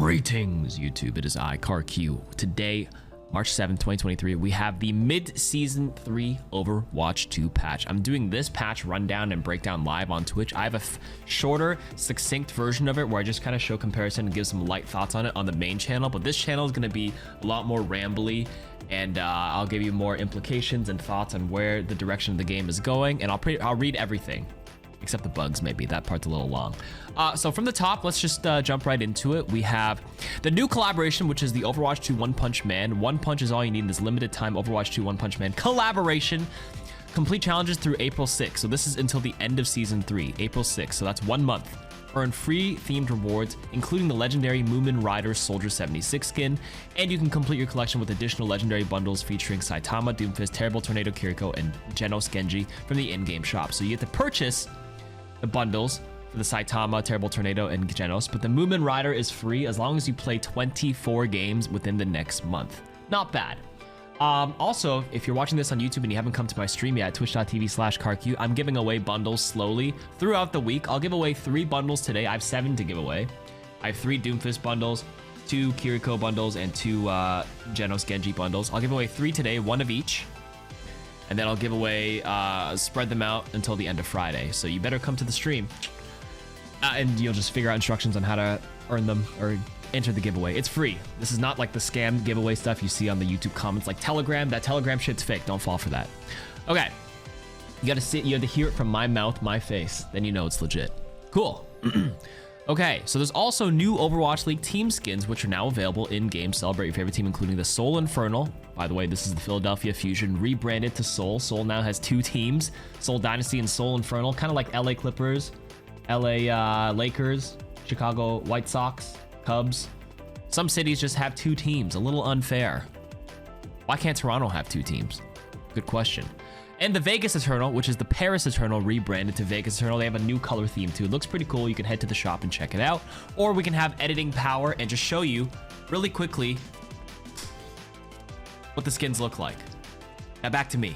Greetings, YouTube. It is I, KarQ. Today, March 7th, 2023, we have the mid-season 3 Overwatch 2 patch. I'm doing this patch rundown and breakdown live on Twitch. I have a shorter, succinct version of it where I just kind of show comparison and give some light thoughts on it on the main channel. But this channel is going to be a lot more rambly, and I'll give you more implications and thoughts on where the direction of the game is going, and I'll read everything. Except the bugs, maybe. That part's a little long. So from the top, let's just jump right into it. We have the new collaboration, which is the Overwatch 2 One Punch Man. One punch is all you need in this limited time Overwatch 2 One Punch Man collaboration. Complete challenges through April 6th. So this is until the end of Season 3, April 6th. So that's 1 month. Earn free themed rewards, including the legendary Moomin Rider Soldier 76 skin, and you can complete your collection with additional legendary bundles featuring Saitama, Doomfist, Terrible Tornado Kiriko, and Genos Genji from the in-game shop. So you get to purchase the bundles for the Saitama, Terrible Tornado, and Genos, but the Moomin Rider is free as long as you play 24 games within the next month. Not bad. Also, if you're watching this on YouTube and you haven't come to my stream yet, twitch.tv/KarQ, I'm giving away bundles slowly throughout the week. I'll give away 3 bundles today. I have 7 to give away. I have 3 Doomfist bundles, 2 Kiriko bundles, and 2 Genos Genji bundles. I'll give away 3 today, 1 of each. And then I'll give away, spread them out until the end of Friday. So you better come to the stream. And you'll just figure out instructions on how to earn them or enter the giveaway. It's free. This is not like the scam giveaway stuff you see on the YouTube comments like Telegram. That Telegram shit's fake. Don't fall for that. Okay. You have to hear it from my mouth, my face. Then you know it's legit. Cool. Okay, so there's also new Overwatch League team skins, which are now available in-game. Celebrate your favorite team, including the Seoul Infernal. By the way, this is the Philadelphia Fusion, rebranded to Seoul. Seoul now has 2 teams, Seoul Dynasty and Seoul Infernal, kind of like LA Clippers, LA Lakers, Chicago White Sox, Cubs. Some cities just have 2 teams, a little unfair. Why can't Toronto have 2 teams? Good question. And the Vegas Eternal, which is the Paris Eternal rebranded to Vegas Eternal. They have a new color theme too. It looks pretty cool. You can head to the shop and check it out. Or we can have editing power and just show you really quickly what the skins look like. Now back to me.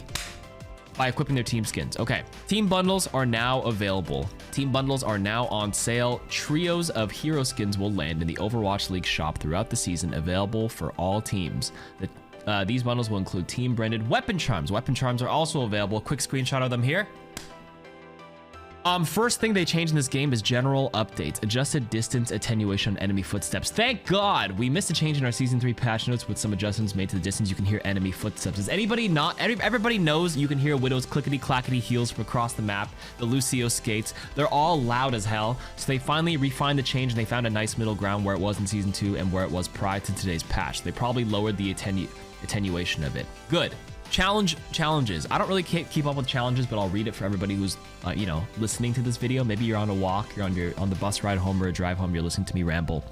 By equipping their team skins. Okay, team bundles are now available. Team bundles are now on sale. Trios of hero skins will land in the Overwatch League shop throughout the season, available for all teams. These bundles will include team-branded weapon charms. Weapon charms are also available. Quick screenshot of them here. First thing they changed in this game is general updates. Adjusted distance attenuation on enemy footsteps. Thank God! We missed a change in our Season 3 patch notes with some adjustments made to the distance you can hear enemy footsteps. Does anybody not? Everybody knows you can hear Widow's clickety-clackety heels from across the map. The Lucio skates. They're all loud as hell. So they finally refined the change and they found a nice middle ground where it was in Season 2 and where it was prior to today's patch. They probably lowered the attenuation of it. Good. Challenges. I don't really keep up with challenges, but I'll read it for everybody who's listening to this video. Maybe you're on a walk, you're on the bus ride home or a drive home, you're listening to me ramble.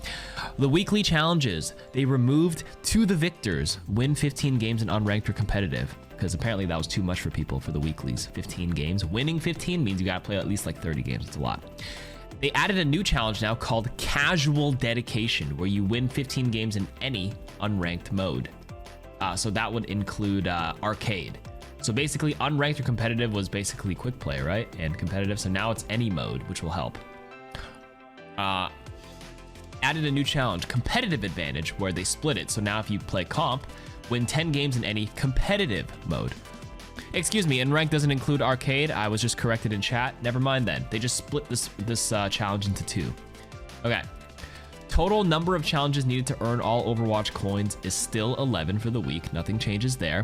The weekly challenges, they removed to the victors, win 15 games in unranked or competitive, because apparently that was too much for people for the weeklies. 15 games. Winning 15 means you gotta play at least like 30 games. It's a lot. They added a new challenge now called Casual Dedication, where you win 15 games in any unranked mode. So that would include arcade. So basically unranked or competitive was basically quick play, right? And competitive, so now it's any mode, which will help. Added a new challenge, competitive advantage, where they split it. So now if you play comp, win 10 games in any competitive mode. Excuse me, unranked doesn't include arcade. I was just corrected in chat. Never mind then. They just split this challenge into 2. Okay. Total number of challenges needed to earn all Overwatch coins is still 11 for the week. Nothing changes there.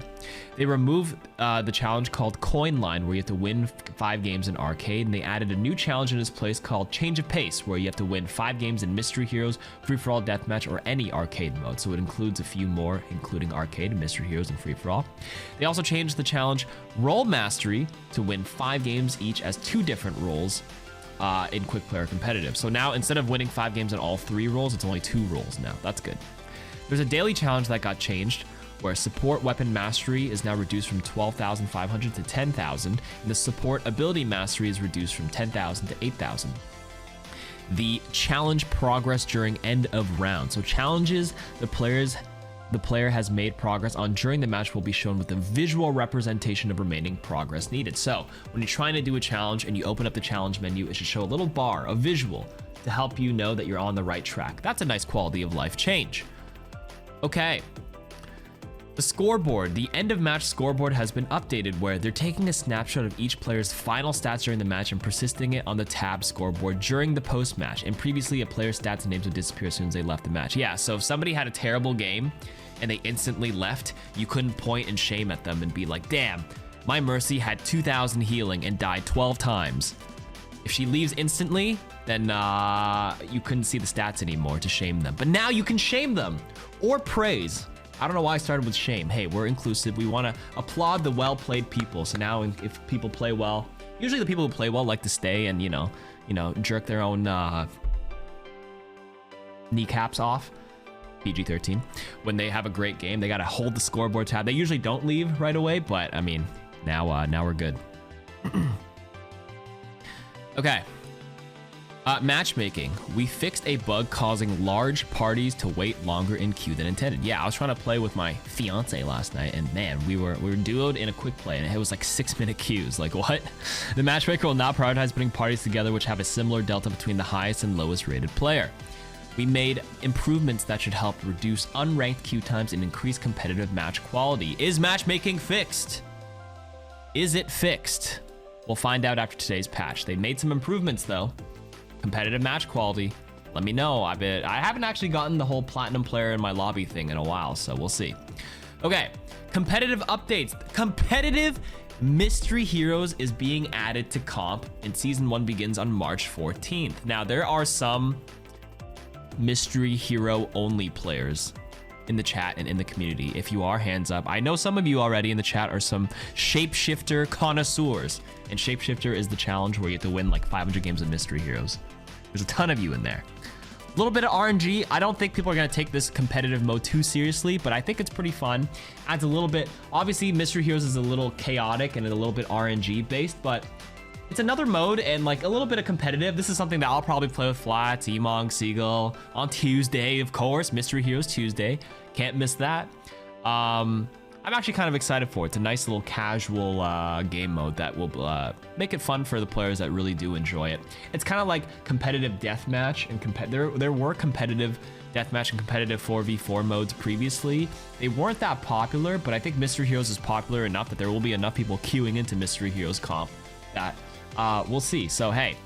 They removed the challenge called Coin Line, where you have to win 5 games in arcade, and they added a new challenge in its place called Change of Pace, where you have to win 5 games in Mystery Heroes, Free-for-all Deathmatch, or any arcade mode. So it includes a few more, including arcade, Mystery Heroes, and Free-for-all. They also changed the challenge Role Mastery to win 5 games each as 2 different roles in quick player competitive. So now instead of winning 5 games in all 3 roles, it's only 2 roles now. That's good. There's a daily challenge that got changed where support weapon mastery is now reduced from 12,500 to 10,000, and the support ability mastery is reduced from 10,000 to 8,000. The challenge progress during end of round. So challenges the player has made progress on during the match will be shown with a visual representation of remaining progress needed. So when you're trying to do a challenge and you open up the challenge menu, it should show a little bar, a visual, to help you know that you're on the right track. That's a nice quality of life change. Okay. The scoreboard, the end of match scoreboard has been updated where they're taking a snapshot of each player's final stats during the match and persisting it on the tab scoreboard during the post match. And previously a player's stats and names would disappear as soon as they left the match. Yeah, so if somebody had a terrible game and they instantly left, you couldn't point and shame at them and be like, damn, my Mercy had 2,000 healing and died 12 times. If she leaves instantly, then you couldn't see the stats anymore to shame them. But now you can shame them or praise. I don't know why I started with shame. Hey, we're inclusive. We want to applaud the well-played people. So now if people play well, usually the people who play well like to stay and, you know, jerk their own kneecaps off. PG-13. When they have a great game, they got to hold the scoreboard tab. They usually don't leave right away, but I mean, now we're good. Okay. Matchmaking. We fixed a bug causing large parties to wait longer in queue than intended. Yeah, I was trying to play with my fiance last night, and man, we were duoed in a quick play, and it was like 6-minute queues. Like, what? The matchmaker will now prioritize putting parties together which have a similar delta between the highest and lowest rated player. We made improvements that should help reduce unranked queue times and increase competitive match quality. Is matchmaking fixed? Is it fixed? We'll find out after today's patch. They made some improvements though. Competitive match quality. Let me know. I haven't actually gotten the whole platinum player in my lobby thing in a while, so we'll see. Okay, competitive updates. Competitive Mystery Heroes is being added to comp, and season 1 begins on March 14th. Now, there are some Mystery Hero only players in the chat and in the community. If you are, hands up. I know some of you already in the chat are some Shapeshifter connoisseurs, and Shapeshifter is the challenge where you have to win like 500 games of Mystery Heroes. There's a ton of you in there. A little bit of RNG. I don't think people are going to take this competitive mode too seriously, but I think it's pretty fun. Adds a little bit. Obviously, Mystery Heroes is a little chaotic and a little bit RNG based, but it's another mode and like a little bit of competitive. This is something that I'll probably play with Flats, Emong, Seagull on Tuesday, of course. Mystery Heroes Tuesday. Can't miss that. I'm actually kind of excited for it. It's a nice little casual game mode that will make it fun for the players that really do enjoy it. It's kind of like competitive deathmatch, and there were competitive deathmatch and competitive 4v4 modes previously. They weren't that popular, but I think Mystery Heroes is popular enough that there will be enough people queuing into Mystery Heroes comp that we'll see. So hey,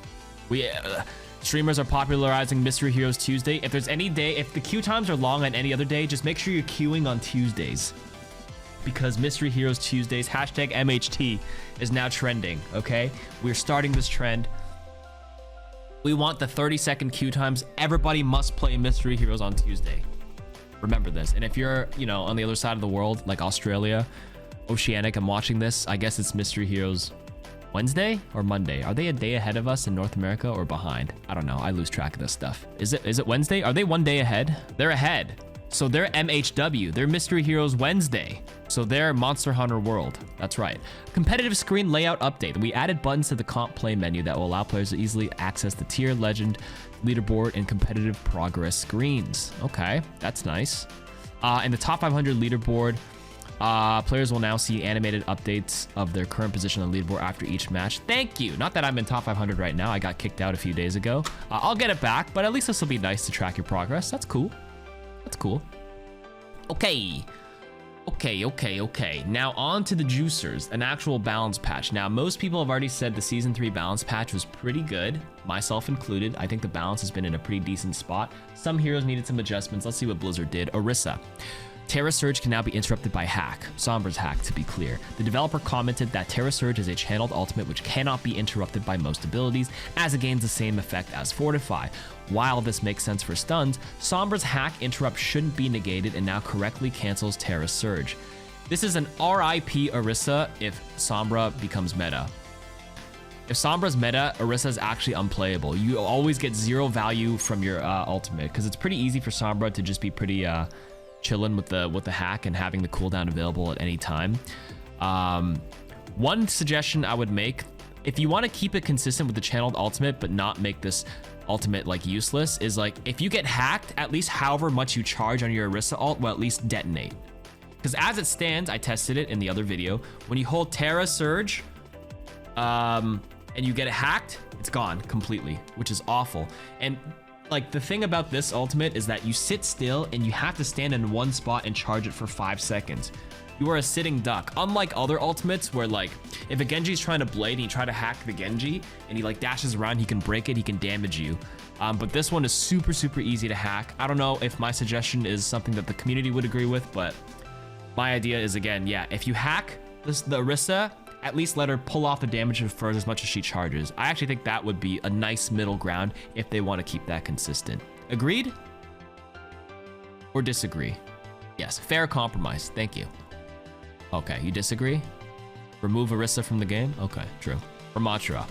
streamers are popularizing Mystery Heroes Tuesday. If there's any day, if the queue times are long on any other day, just make sure you're queuing on Tuesdays, because Mystery Heroes Tuesdays, hashtag MHT, is now trending, okay? We're starting this trend. We want the 30-second queue times. Everybody must play Mystery Heroes on Tuesday. Remember this. And if you're, on the other side of the world, like Australia, Oceanic, I'm watching this, I guess it's Mystery Heroes Wednesday or Monday. Are they a day ahead of us in North America or behind? I don't know. I lose track of this stuff. Is it Wednesday? Are they one day ahead? They're ahead. So they're MHW. They're Mystery Heroes Wednesday. So they're Monster Hunter World. That's right. Competitive screen layout update. We added buttons to the comp play menu that will allow players to easily access the tier, legend, leaderboard, and competitive progress screens. Okay, that's nice. In the top 500 leaderboard, players will now see animated updates of their current position on the leaderboard after each match. Thank you. Not that I'm in top 500 right now. I got kicked out a few days ago. I'll get it back, but at least this will be nice to track your progress. That's cool. That's cool. Okay. Now on to the juicers, an actual balance patch. Now, most people have already said the Season 3 balance patch was pretty good, myself included. I think the balance has been in a pretty decent spot. Some heroes needed some adjustments. Let's see what Blizzard did. Orisa. Terra Surge can now be interrupted by hack. Sombra's hack, to be clear. The developer commented that Terra Surge is a channeled ultimate which cannot be interrupted by most abilities, as it gains the same effect as Fortify. While this makes sense for stuns, Sombra's hack interrupt shouldn't be negated and now correctly cancels Terra Surge. This is an RIP Orisa if Sombra becomes meta. If Sombra's meta, Orisa is actually unplayable. You always get 0 value from your ultimate, because it's pretty easy for Sombra to just be pretty chilling with the hack and having the cooldown available at any time. One suggestion I would make, if you want to keep it consistent with the channeled ultimate but not make this ultimate like useless, is like if you get hacked, at least however much you charge on your Orisa ult will at least detonate. Because as it stands, I tested it in the other video, when you hold Terra Surge, and you get it hacked, it's gone completely, which is awful. And like the thing about this ultimate is that you sit still and you have to stand in one spot and charge it for 5 seconds. You are a sitting duck. Unlike other ultimates where like if a Genji's trying to blade and you try to hack the Genji and he like dashes around, he can break it, he can damage you. But this one is super, super easy to hack. I don't know if my suggestion is something that the community would agree with, but my idea is, again, yeah, if you hack the Orisa, at least let her pull off the damage for as much as she charges. I actually think that would be a nice middle ground if they want to keep that consistent. Agreed? Or disagree? Yes, fair compromise. Thank you. Okay, you disagree? Remove Orisa from the game? Okay, true. Ramatra.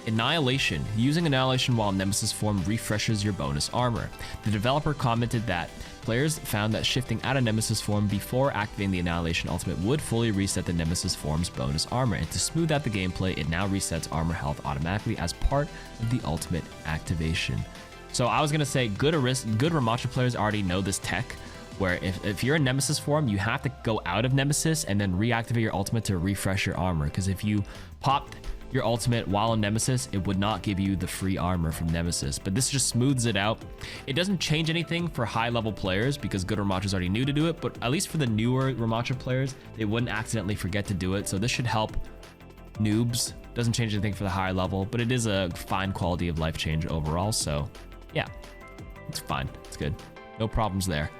Annihilation. Using Annihilation while Nemesis form refreshes your bonus armor. The developer commented that players found that shifting out of Nemesis form before activating the Annihilation ultimate would fully reset the Nemesis form's bonus armor, and to smooth out the gameplay, it now resets armor health automatically as part of the ultimate activation. So I was gonna say good Ramatra players already know this tech, where if you're in Nemesis form, you have to go out of Nemesis and then reactivate your ultimate to refresh your armor, because if you popped your ultimate while in Nemesis, it would not give you the free armor from Nemesis, but this just smooths it out. It doesn't change anything for high level players because good Ramatra's already knew to do it, but at least for the newer Ramatra players, they wouldn't accidentally forget to do it. So this should help noobs. Doesn't change anything for the higher level, but it is a fine quality of life change overall. So yeah, it's fine. It's good. No problems there.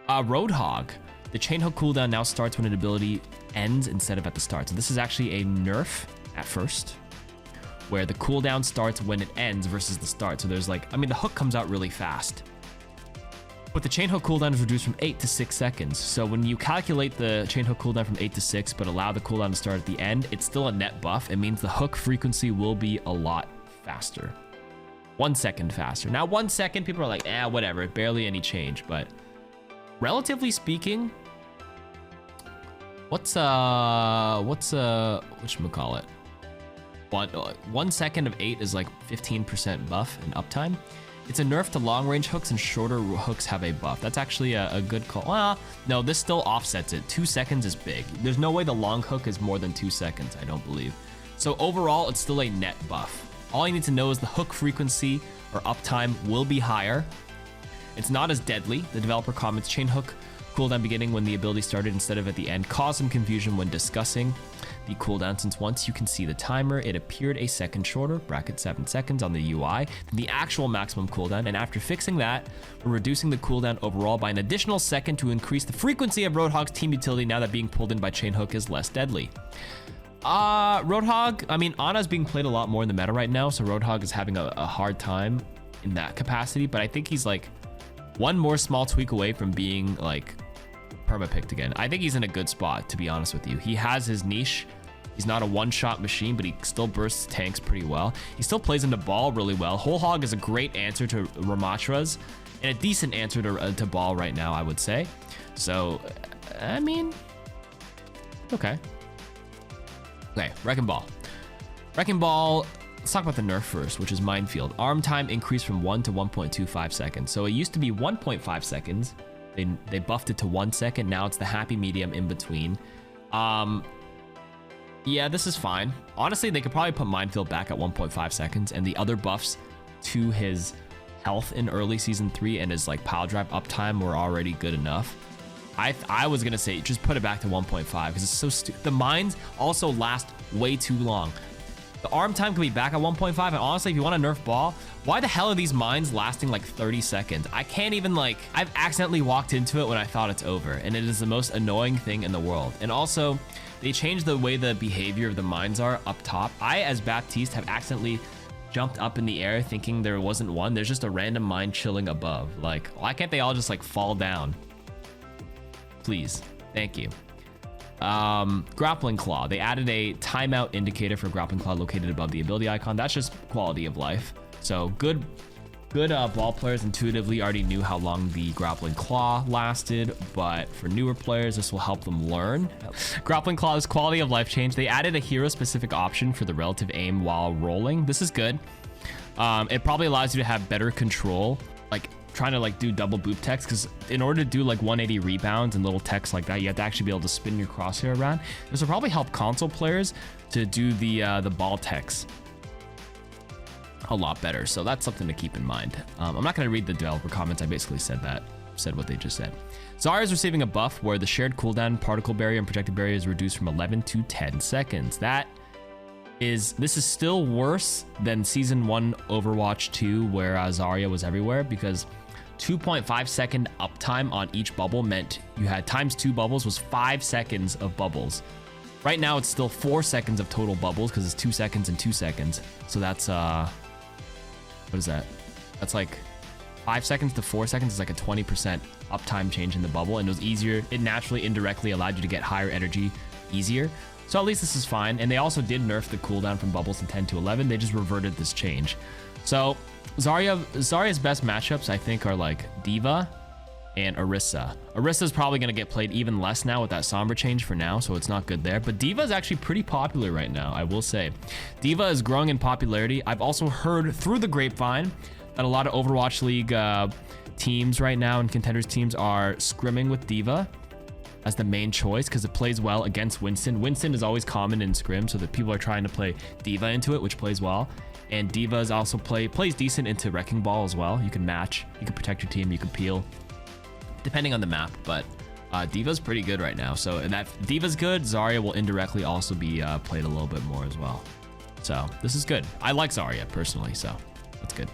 Roadhog. The chain hook cooldown now starts when an ability ends instead of at the start. So this is actually a nerf at first, where the cooldown starts when it ends versus the start. So there's like, I mean, the hook comes out really fast, but the chain hook cooldown is reduced from 8 to 6 seconds. So when you calculate the chain hook cooldown from 8 to 6, but allow the cooldown to start at the end, it's still a net buff. It means the hook frequency will be a lot faster. 1 second faster. Now 1 second, people are like, whatever, barely any change, but relatively speaking, whatchamacallit? 1 second of 8 is like 15% buff in uptime. It's a nerf to long range hooks, and shorter hooks have a buff. That's actually a good call. Well, no, this still offsets it. 2 seconds is big. There's no way the long hook is more than 2 seconds, I don't believe. So overall, it's still a net buff. All you need to know is the hook frequency or uptime will be higher. It's not as deadly. The developer comments chain hook cooldown beginning when the ability started instead of at the end caused some confusion when discussing the cooldown, since once you can see the timer, it appeared a second shorter, bracket 7 seconds on the UI, than the actual maximum cooldown. And after fixing that, we're reducing the cooldown overall by an additional second to increase the frequency of Roadhog's team utility now that being pulled in by chain hook is less deadly. Roadhog, I mean, Ana's being played a lot more in the meta right now, so Roadhog is having a hard time in that capacity, but I think he's like one more small tweak away from being like perma-picked again. I think he's in a good spot, to be honest with you. He has his niche. He's not a one-shot machine, but he still bursts tanks pretty well. He still plays into ball really well. Whole Hog is a great answer to Ramatra's and a decent answer to ball right now, I would say. So, I mean, okay. Okay, Wrecking Ball. Wrecking Ball, let's talk about the nerf first, which is Minefield. Arm time increased from 1 to 1.25 seconds. So it used to be 1.5 seconds. They buffed it to 1 second. Now it's the happy medium in between. Yeah, this is fine. Honestly, they could probably put Minefield back at 1.5 seconds, and the other buffs to his health in early season 3 and his like pile drive uptime were already good enough. I was gonna say just put it back to 1.5 because it's so stupid. The mines also last way too long. The arm time can be back at 1.5, and honestly, if you want to nerf ball, why the hell are these mines lasting like 30 seconds? I can't even like, I've accidentally walked into it when I thought it's over, and it is the most annoying thing in the world. And also, they changed the way the behavior of the mines are up top. I, as Baptiste, have accidentally jumped up in the air thinking there wasn't one. There's just a random mine chilling above. Like, why can't they all just like fall down? Please, thank you. Grappling Claw. They added a timeout indicator for Grappling Claw located above the ability icon. That's just quality of life. So good ball players intuitively already knew how long the Grappling Claw lasted, but for newer players, this will help them learn. Grappling Claw's quality of life change. They added a hero-specific option for the relative aim while rolling. This is good. It probably allows you to have better control, like trying to like do double boop techs, because in order to do like 180 rebounds and little techs like that, you have to actually be able to spin your crosshair around. This will probably help console players to do the ball techs a lot better. So that's something to keep in mind. I'm not going to read the developer comments. I basically said what they just said. Zarya is receiving a buff where the shared cooldown, particle barrier, and protected barrier is reduced from 11 to 10 seconds. This is still worse than Season 1 Overwatch 2, where Zarya was everywhere, because 2.5 second uptime on each bubble meant you had times 2 bubbles was 5 seconds of bubbles. Right now, it's still 4 seconds of total bubbles because it's 2 seconds and 2 seconds. So that's, what is that? That's like 5 seconds to 4 seconds is like a 20% uptime change in the bubble, and it was easier. It naturally, indirectly allowed you to get higher energy easier. So at least this is fine. And they also did nerf the cooldown from bubbles from 10 to 11. They just reverted this change. So Zarya's best matchups, I think, are like D.Va and Orisa. Orisa's probably going to get played even less now with that Sombra change for now, so it's not good there. But D.Va is actually pretty popular right now, I will say. D.Va is growing in popularity. I've also heard through the grapevine that a lot of Overwatch League teams right now and contenders teams are scrimming with D.Va as the main choice because it plays well against Winston. Winston is always common in scrim, so that people are trying to play D.Va into it, which plays well. And D.Va is also plays decent into Wrecking Ball as well. You can match, you can protect your team, you can peel, depending on the map. But D.Va's pretty good right now. So and that D.Va's good, Zarya will indirectly also be played a little bit more as well. So this is good. I like Zarya personally, so that's good.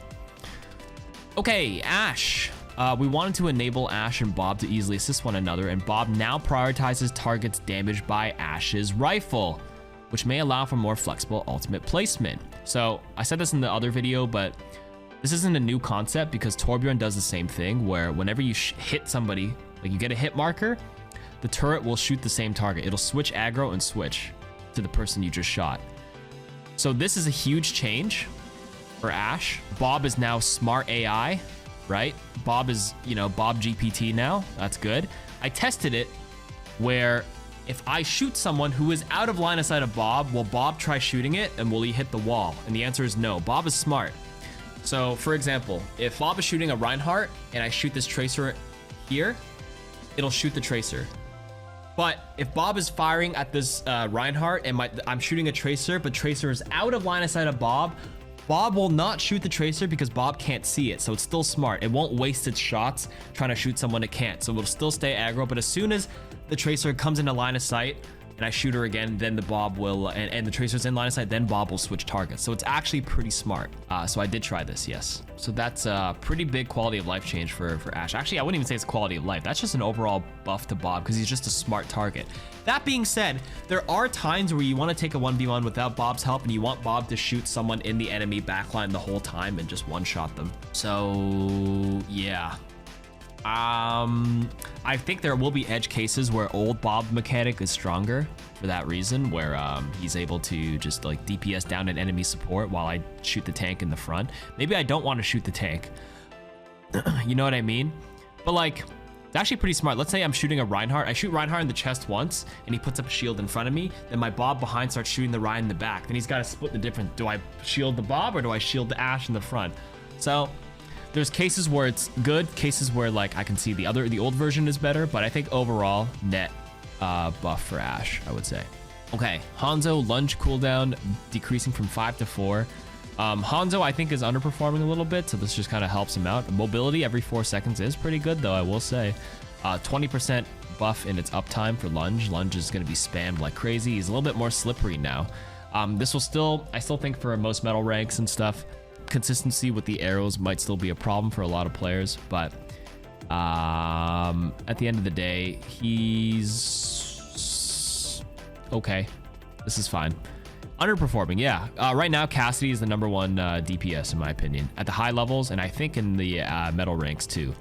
Okay, Ashe. We wanted to enable Ashe and Bob to easily assist one another, and Bob now prioritizes targets damaged by Ashe's rifle, which may allow for more flexible ultimate placement. So I said this in the other video, but this isn't a new concept because Torbjorn does the same thing where whenever you hit somebody, like you get a hit marker, the turret will shoot the same target. It'll switch aggro and switch to the person you just shot. So this is a huge change for Ashe. Bob is now smart AI, right? Bob is, Bob GPT now. That's good. I tested it where if I shoot someone who is out of line of sight of Bob, will Bob try shooting it and will he hit the wall? And the answer is no. Bob is smart. So for example, if Bob is shooting a Reinhardt and I shoot this tracer here, it'll shoot the tracer. But if Bob is firing at this Reinhardt and I'm shooting a tracer, but tracer is out of line of sight of Bob, Bob will not shoot the tracer because Bob can't see it. So it's still smart. It won't waste its shots trying to shoot someone it can't. So it'll still stay aggro. But as soon as the tracer comes into line of sight and I shoot her again, then the Bob will, and the tracer's in line of sight, then Bob will switch targets. So it's actually pretty smart. So I did try this, yes. So that's a pretty big quality of life change for Ashe. Actually, I wouldn't even say it's quality of life. That's just an overall buff to Bob because he's just a smart target. That being said, there are times where you want to take a 1v1 without Bob's help and you want Bob to shoot someone in the enemy backline the whole time and just one-shot them. So, yeah. I think there will be edge cases where old Bob mechanic is stronger for that reason, where he's able to just like DPS down an enemy support while I shoot the tank in the front. Maybe I don't want to shoot the tank. You know what I mean? But like, it's actually pretty smart. Let's say I'm shooting a Reinhardt. I shoot Reinhardt in the chest once and he puts up a shield in front of me. Then my Bob behind starts shooting the Ryan in the back. Then he's got to split the difference. Do I shield the Bob or do I shield the Ashe in the front? So there's cases where it's good, cases where like I can see the old version is better, but I think overall net buff for Ashe, I would say. Okay, Hanzo lunge cooldown decreasing from 5 to 4. Hanzo I think is underperforming a little bit, so this just kind of helps him out. Mobility every 4 seconds is pretty good though, I will say. 20% buff in its uptime for lunge. Lunge is going to be spammed like crazy. He's a little bit more slippery now. This will I still think for most metal ranks and stuff, consistency with the arrows might still be a problem for a lot of players, but at the end of the day, he's okay. This is fine. Underperforming, yeah. Right now, Cassidy is the #1 DPS in my opinion at the high levels, and I think in the metal ranks too.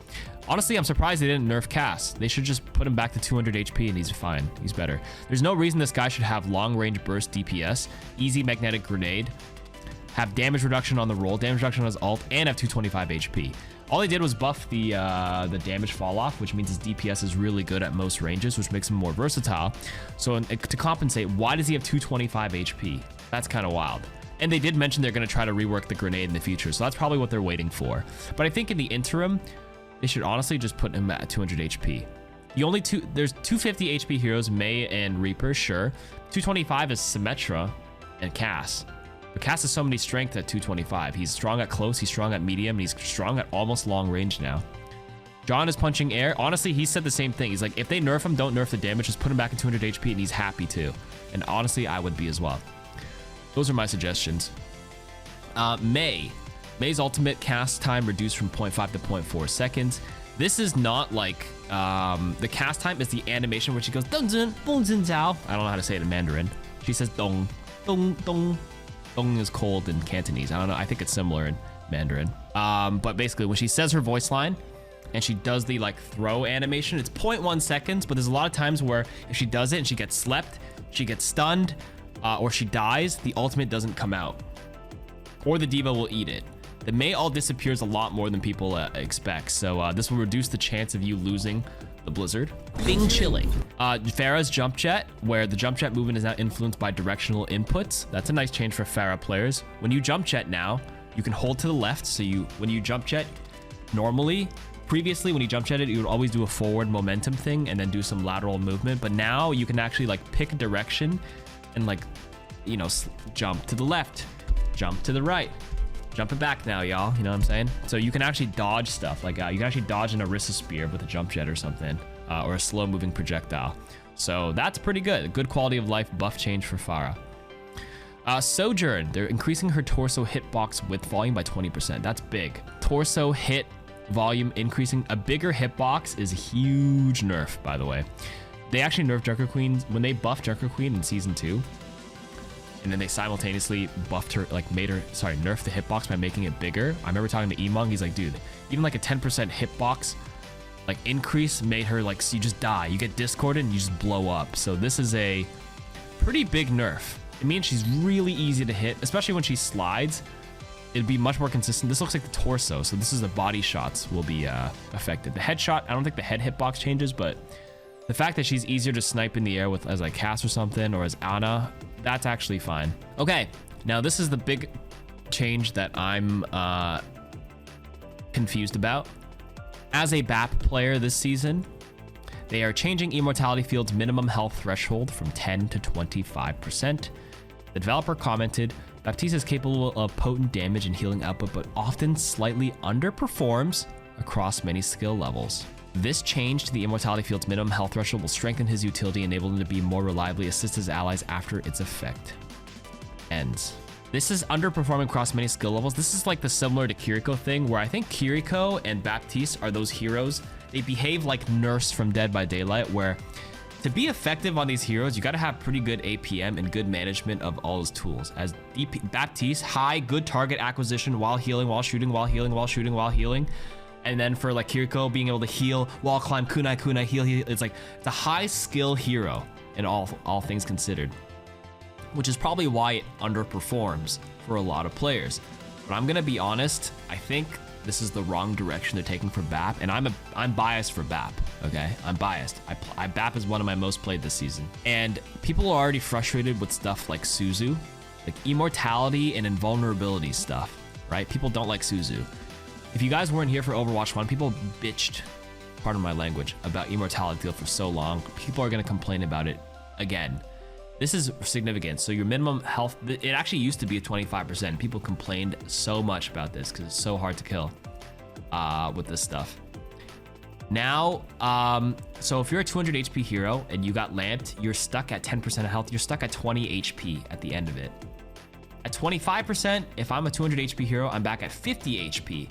Honestly, I'm surprised they didn't nerf Cass. They should just put him back to 200 HP and he's fine. He's better. There's no reason this guy should have long range burst DPS, easy magnetic grenade, have damage reduction on the roll, damage reduction on his ult, and have 225 HP. All he did was buff the damage fall off, which means his DPS is really good at most ranges, which makes him more versatile. So to compensate, why does he have 225 HP? That's kind of wild. And they did mention they're going to try to rework the grenade in the future, so that's probably what they're waiting for. But I think in the interim, they should honestly just put him at 200 HP. There's 250 HP heroes, Mei and Reaper, sure. 225 is Symmetra and Cass. The cast has so many strength at 225. He's strong at close, he's strong at medium, and he's strong at almost long range now. John is punching air. Honestly, he said the same thing. He's like, if they nerf him, don't nerf the damage. Just put him back at 200 HP, and he's happy too. And honestly, I would be as well. Those are my suggestions. May's ultimate cast time reduced from 0.5 to 0.4 seconds. This is not like the cast time is the animation where she goes dong zhen bong zhen zhao. I don't know how to say it in Mandarin. She says dong dong dong. Dong is cold in Cantonese. I don't know. I think it's similar in Mandarin. But basically, when she says her voice line and she does the like throw animation, it's 0.1 seconds. But there's a lot of times where if she does it and she gets slept, she gets stunned, or she dies, the ultimate doesn't come out, or the diva will eat it. The Mei all disappears a lot more than people expect, so this will reduce the chance of you losing the blizzard. Bing chilling. Pharah's jump jet, where the jump jet movement is now influenced by directional inputs. That's a nice change for Pharah players. When you jump jet now, you can hold to the left, so when you jump jet, previously when you jump jetted, you would always do a forward momentum thing and then do some lateral movement, but now you can actually like pick a direction and like, you know, jump to the left, jump to the right, jump it back now, y'all. You know what I'm saying? So you can actually dodge stuff like you can actually dodge an Orisa spear with a jump jet or something, or a slow moving projectile. So that's pretty good. A good quality of life buff change for Pharah. Sojourn, they're increasing her torso hitbox width volume by 20%. That's big. Torso hit volume increasing. A bigger hitbox is a huge nerf, by the way. They actually nerfed Junker Queen when they buffed Junker Queen in season 2. And then they simultaneously buffed her, like nerfed the hitbox by making it bigger. I remember talking to Emong, he's like, dude, even like a 10% hitbox like increase made her like, so you just die. You get discorded and you just blow up. So this is a pretty big nerf. It means she's really easy to hit, especially when she slides. It'd be much more consistent. This looks like the torso, so this is the body shots will be affected. The headshot, I don't think the head hitbox changes, but the fact that she's easier to snipe in the air with as like Cass or something, or as Ana, that's actually fine. Okay, now this is the big change that I'm confused about. As a BAP player this season, they are changing Immortality Field's minimum health threshold from 10 to 25%. The developer commented, Baptiste is capable of potent damage and healing output, but often slightly underperforms across many skill levels. This change to the Immortality Field's minimum health threshold will strengthen his utility, enable him to be more reliably assist his allies after its effect ends. This is underperforming across many skill levels. This is like the similar to Kiriko thing, where I think Kiriko and Baptiste are those heroes. They behave like Nurse from Dead by Daylight, where to be effective on these heroes, you got to have pretty good APM and good management of all his tools. As Baptiste, high, good target acquisition while healing, while shooting, while healing, while shooting, while healing. And then for like Kiriko, being able to heal, wall climb, kunai, heal. It's like, it's a high skill hero in all things considered, which is probably why it underperforms for a lot of players. But I'm gonna be honest, I think this is the wrong direction they're taking for BAP, and I'm biased for BAP. Okay, I'm biased. BAP is one of my most played this season, and people are already frustrated with stuff like Suzu, like immortality and invulnerability stuff, right? People don't like Suzu. If you guys weren't here for Overwatch 1, people bitched, pardon my language, about immortality field for so long. People are gonna complain about it again. This is significant. So your minimum health, it actually used to be at 25%. People complained so much about this because it's so hard to kill with this stuff. Now, so if you're a 200 HP hero and you got lamped, you're stuck at 10% of health. You're stuck at 20 HP at the end of it. At 25%, if I'm a 200 HP hero, I'm back at 50 HP.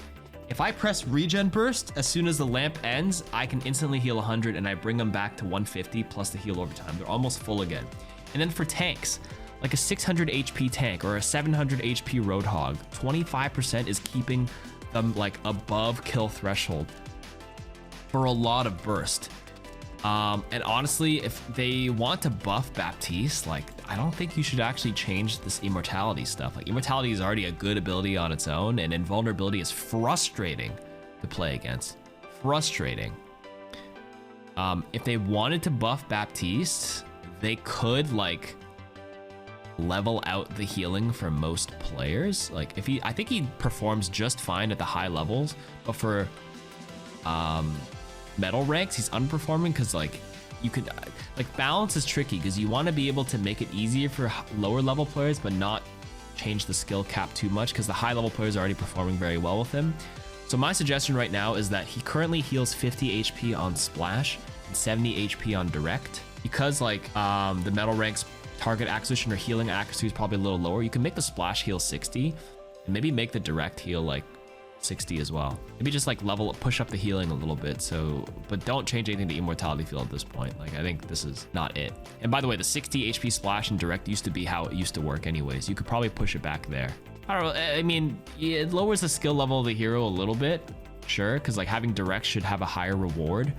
If I press regen burst, as soon as the lamp ends, I can instantly heal 100 and I bring them back to 150 plus the heal over time. They're almost full again. And then for tanks, like a 600 HP tank or a 700 HP Roadhog, 25% is keeping them like above kill threshold for a lot of burst. And honestly, if they want to buff Baptiste, like I don't think you should actually change this immortality stuff. Like immortality is already a good ability on its own, and invulnerability is frustrating to play against. Frustrating. If they wanted to buff Baptiste, they could like level out the healing for most players. Like if I think he performs just fine at the high levels, but for metal ranks, he's underperforming because like you could balance is tricky because you want to be able to make it easier for lower level players, but not change the skill cap too much because the high level players are already performing very well with him. So my suggestion right now is that he currently heals 50 HP on Splash and 70 HP on Direct. Because like the metal ranks target acquisition or healing accuracy is probably a little lower, you can make the Splash heal 60 and maybe make the Direct heal like 60 as well. Maybe just like push up the healing a little bit. So, but don't change anything to Immortality Field at this point. Like I think this is not it. And by the way, the 60 HP Splash and Direct used to be how it used to work anyways. You could probably push it back there. I don't know. I mean, it lowers the skill level of the hero a little bit, sure, because like having Direct should have a higher reward.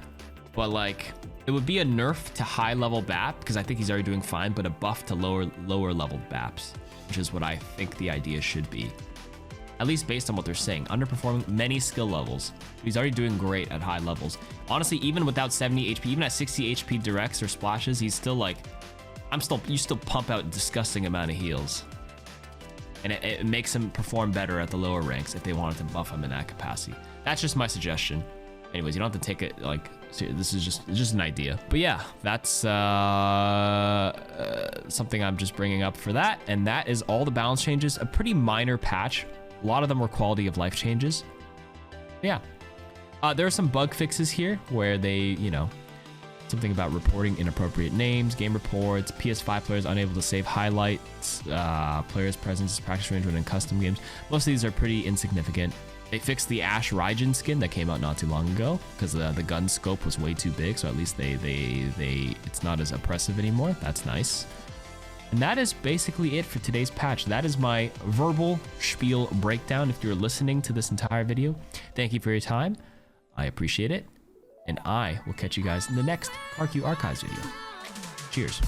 But like it would be a nerf to high level BAP because I think he's already doing fine, but a buff to lower level BAPs, which is what I think the idea should be. At least based on what they're saying, underperforming many skill levels. He's already doing great at high levels. Honestly, even without 70 HP, even at 60 HP directs or splashes, he's still like, you still pump out a disgusting amount of heals. And it makes him perform better at the lower ranks if they wanted to buff him in that capacity. That's just my suggestion. Anyways, you don't have to take it like, this is just an idea. But yeah, that's something I'm just bringing up for that. And that is all the balance changes, a pretty minor patch. A lot of them were quality of life changes. Yeah. There are some bug fixes here where they, you know, something about reporting inappropriate names, game reports, PS5 players unable to save highlights, players' presence, practice range when in custom games. Most of these are pretty insignificant. They fixed the Ash Raijin skin that came out not too long ago because the gun scope was way too big. So at least it's not as oppressive anymore. That's nice. And that is basically it for today's patch. That is my verbal spiel breakdown. If you're listening to this entire video, thank you for your time. I appreciate it. And I will catch you guys in the next KarQ Archives video. Cheers.